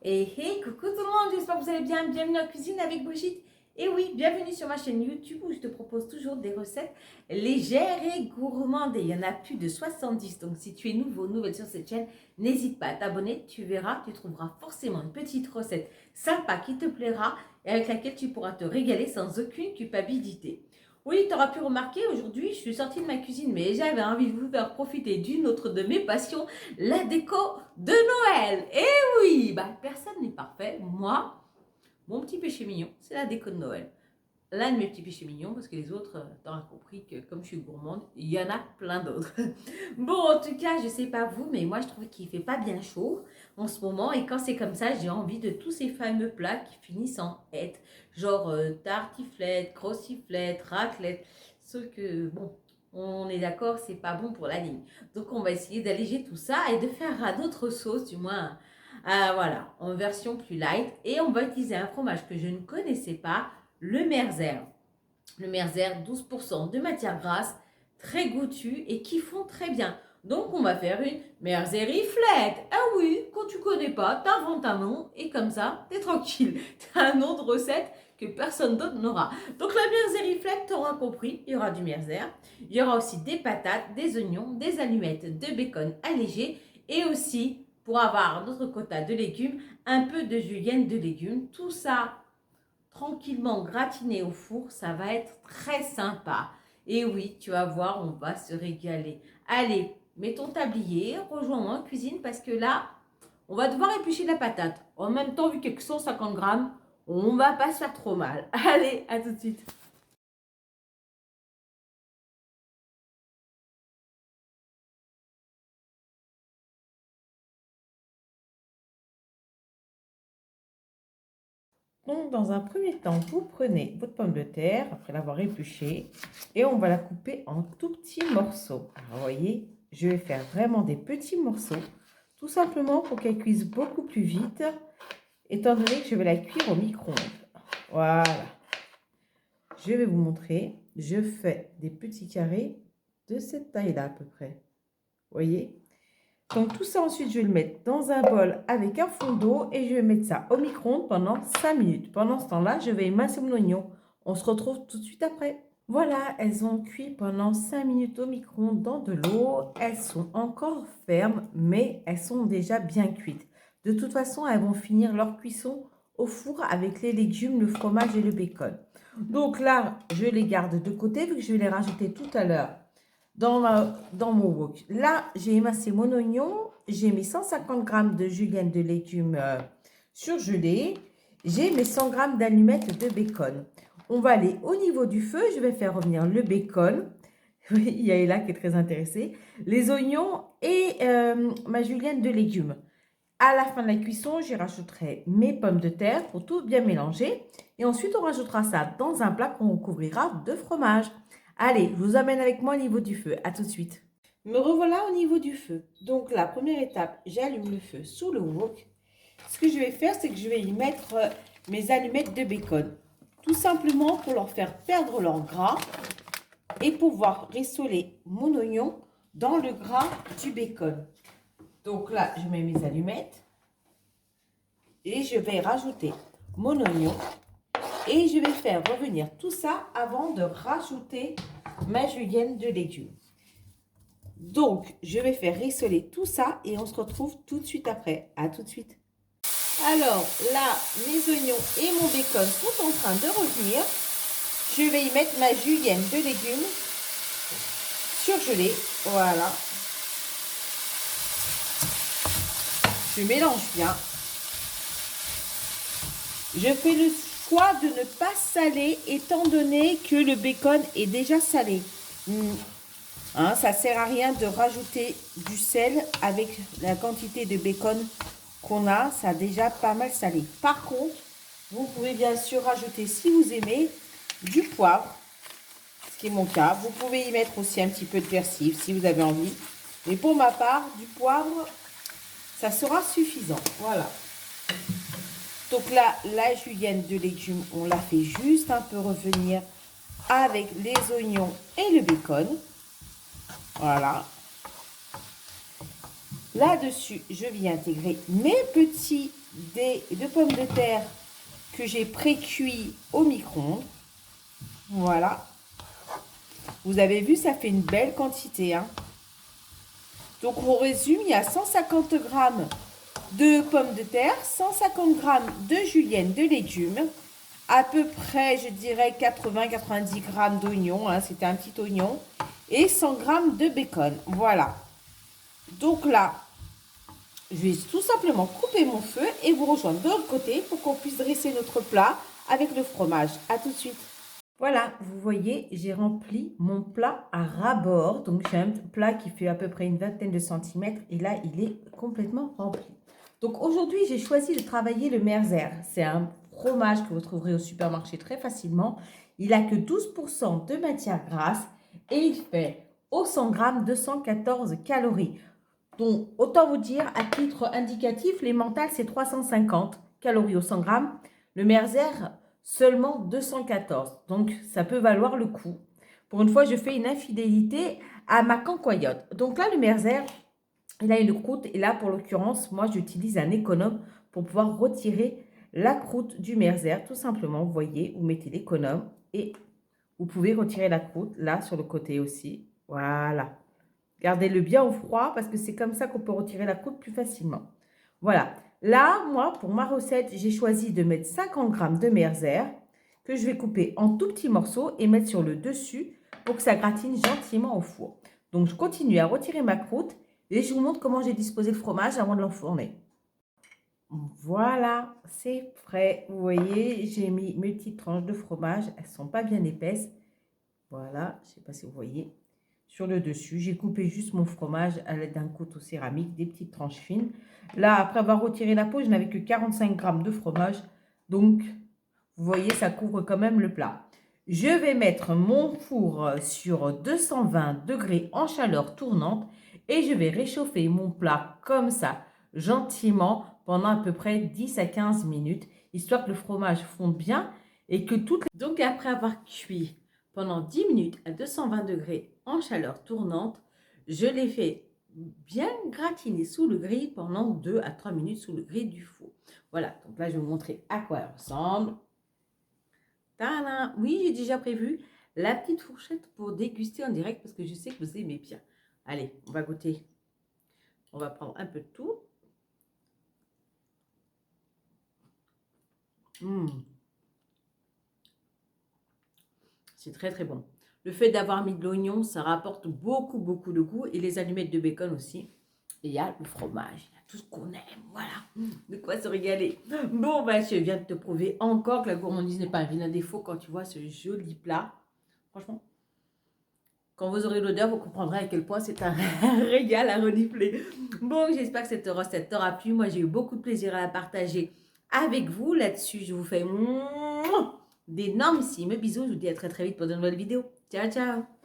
Et hey, coucou tout le monde, j'espère que vous allez bien. Bienvenue dans la cuisine avec Brigitte. Et oui, bienvenue sur ma chaîne YouTube où je te propose toujours des recettes légères et gourmandes. Et il y en a plus de 70. Donc si tu es nouvelle sur cette chaîne, n'hésite pas à t'abonner. Tu verras, tu trouveras forcément une petite recette sympa qui te plaira et avec laquelle tu pourras te régaler sans aucune culpabilité. Oui, tu auras pu remarquer, aujourd'hui, je suis sortie de ma cuisine, mais j'avais envie de vous faire profiter d'une autre de mes passions, la déco de Noël. Et oui, personne n'est parfait. Moi, mon petit péché mignon, c'est la déco de Noël. L'un de mes petits péchés mignons, parce que les autres, t'auras compris que comme je suis gourmande, il y en a plein d'autres. Bon, en tout cas, je sais pas vous, mais moi, je trouve qu'il fait pas bien chaud en ce moment. Et quand c'est comme ça, j'ai envie de tous ces fameux plats qui finissent en être. Genre tartiflette, crociflette, raclette. Sauf que, bon, on est d'accord, c'est pas bon pour la ligne. Donc, on va essayer d'alléger tout ça et de faire à d'autres sauces, du moins, voilà, en version plus light. Et on va utiliser un fromage que je ne connaissais pas, le Merzer. Le Merzer, 12% de matière grasse, très goûtu et qui font très bien. Donc, on va faire une Merzeriflette. Ah oui, quand tu connais pas, t'inventes un nom et comme ça, t'es tranquille. T'as un nom de recette que personne d'autre n'aura. Donc, la Merzeriflette, t'auras compris, il y aura du Merzer. Il y aura aussi des patates, des oignons, des allumettes, de bacon allégé et aussi, pour avoir notre quota de légumes, un peu de julienne de légumes. Tout ça tranquillement gratiné au four, ça va être très sympa. Et oui, tu vas voir, on va se régaler. Allez, mets ton tablier, rejoins-moi en cuisine parce que là, on va devoir éplucher la patate. En même temps, vu qu'il y a que 150 grammes, on va pas se faire trop mal. Allez, à tout de suite. Donc, dans un premier temps, vous prenez votre pomme de terre, après l'avoir épluchée, et on va la couper en tout petits morceaux. Alors, vous voyez, je vais faire vraiment des petits morceaux, tout simplement pour qu'elle cuise beaucoup plus vite, étant donné que je vais la cuire au micro-ondes. Voilà. Je vais vous montrer, je fais des petits carrés de cette taille-là à peu près. Vous voyez? Donc tout ça ensuite, je vais le mettre dans un bol avec un fond d'eau et je vais mettre ça au micro-ondes pendant 5 minutes. Pendant ce temps-là, je vais émincer mon oignon. On se retrouve tout de suite après. Voilà, elles ont cuit pendant 5 minutes au micro-ondes dans de l'eau. Elles sont encore fermes, mais elles sont déjà bien cuites. De toute façon, elles vont finir leur cuisson au four avec les légumes, le fromage et le bacon. Donc là, je les garde de côté vu que je vais les rajouter tout à l'heure dans mon wok. Là, j'ai émincé mon oignon, j'ai mis 150 g de julienne de légumes surgelés, j'ai mes 100 g d'allumettes de bacon. On va aller au niveau du feu, je vais faire revenir le bacon. Oui, il y a Ella qui est très intéressée. Les oignons et ma julienne de légumes. À la fin de la cuisson, j'y rajouterai mes pommes de terre pour tout bien mélanger. Et ensuite, on rajoutera ça dans un plat qu'on recouvrira de fromage. Allez, je vous amène avec moi au niveau du feu. À tout de suite. Me revoilà au niveau du feu. Donc, la première étape, j'allume le feu sous le wok. Ce que je vais faire, c'est que je vais y mettre mes allumettes de bacon. Tout simplement pour leur faire perdre leur gras et pouvoir rissoler mon oignon dans le gras du bacon. Donc là, je mets mes allumettes et je vais rajouter mon oignon et je vais faire revenir tout ça avant de rajouter ma julienne de légumes. Donc, je vais faire rissoler tout ça et on se retrouve tout de suite après. À tout de suite. Alors là, mes oignons et mon bacon sont en train de revenir. Je vais y mettre ma julienne de légumes surgelée. Voilà. Je mélange bien. Je fais le choix de ne pas saler étant donné que le bacon est déjà salé. Hein, ça ne sert à rien de rajouter du sel avec la quantité de bacon qu'on a. Ça a déjà pas mal salé. Par contre, vous pouvez bien sûr rajouter, si vous aimez, du poivre. Ce qui est mon cas. Vous pouvez y mettre aussi un petit peu de persil si vous avez envie. Mais pour ma part, du poivre, ça sera suffisant. Voilà. Donc là, la julienne de légumes, on la fait juste un peu revenir avec les oignons et le bacon. Voilà. Là-dessus, je viens intégrer mes petits dés de pommes de terre que j'ai pré-cuits au micro-ondes. Voilà. Vous avez vu, ça fait une belle quantité, hein. Donc, on résume, il y a 150 g de pommes de terre, 150 g de julienne, de légumes, à peu près, je dirais, 80-90 g d'oignons, hein, c'était un petit oignon, et 100 g de bacon. Voilà. Donc là, je vais tout simplement couper mon feu et vous rejoindre de l'autre côté pour qu'on puisse dresser notre plat avec le fromage. À tout de suite. Voilà, vous voyez, j'ai rempli mon plat à ras-bord. Donc, j'ai un plat qui fait à peu près une vingtaine de centimètres. Et là, il est complètement rempli. Donc, aujourd'hui, j'ai choisi de travailler le Merzer. C'est un fromage que vous trouverez au supermarché très facilement. Il n'a que 12% de matière grasse et il fait au 100 g 214 calories. Donc, autant vous dire, à titre indicatif, les mentales, c'est 350 calories au 100 g. Le Merzer, seulement 214. Donc, ça peut valoir le coup. Pour une fois, je fais une infidélité à ma cancoyote. Donc là, le Merzer, il a une croûte. Et là, pour l'occurrence, moi, j'utilise un économe pour pouvoir retirer la croûte du Merzer. Tout simplement, vous voyez, vous mettez l'économe et vous pouvez retirer la croûte. Là, sur le côté aussi. Voilà. Gardez-le bien au froid parce que c'est comme ça qu'on peut retirer la croûte plus facilement. Voilà. Là, moi, pour ma recette, j'ai choisi de mettre 50 g de Merzer que je vais couper en tout petits morceaux et mettre sur le dessus pour que ça gratine gentiment au four. Donc, je continue à retirer ma croûte et je vous montre comment j'ai disposé le fromage avant de l'enfourner. Voilà, c'est prêt. Vous voyez, j'ai mis mes petites tranches de fromage. Elles ne sont pas bien épaisses. Voilà, je ne sais pas si vous voyez. Sur le dessus, j'ai coupé juste mon fromage à l'aide d'un couteau céramique, des petites tranches fines. Là, après avoir retiré la peau, je n'avais que 45 g de fromage. Donc, vous voyez, ça couvre quand même le plat. Je vais mettre mon four sur 220 degrés en chaleur tournante et je vais réchauffer mon plat comme ça, gentiment, pendant à peu près 10 à 15 minutes, histoire que le fromage fonde bien et que toutes les... Donc, après avoir cuit pendant 10 minutes à 220 degrés en chaleur tournante, je l'ai fait bien gratiner sous le grill pendant 2 à 3 minutes sous le grill du four. Voilà, donc là, je vais vous montrer à quoi elle ressemble. Tadam! Oui, j'ai déjà prévu la petite fourchette pour déguster en direct parce que je sais que vous aimez bien. Allez, on va goûter. On va prendre un peu de tout. C'est très très bon. Le fait d'avoir mis de l'oignon, ça rapporte beaucoup de goût. Et les allumettes de bacon aussi. Et il y a le fromage, il y a tout ce qu'on aime, voilà. De quoi se régaler. Bon, ben, je viens de te prouver encore que la gourmandise n'est pas un vilain défaut quand tu vois ce joli plat. Franchement, quand vous aurez l'odeur, vous comprendrez à quel point c'est un régal à renifler. Bon, j'espère que cette recette t'aura plu. Moi, j'ai eu beaucoup de plaisir à la partager avec vous. Là-dessus, je vous fais d'énormes bisous. Je vous dis à très très vite pour de nouvelles vidéos. Ciao, ciao!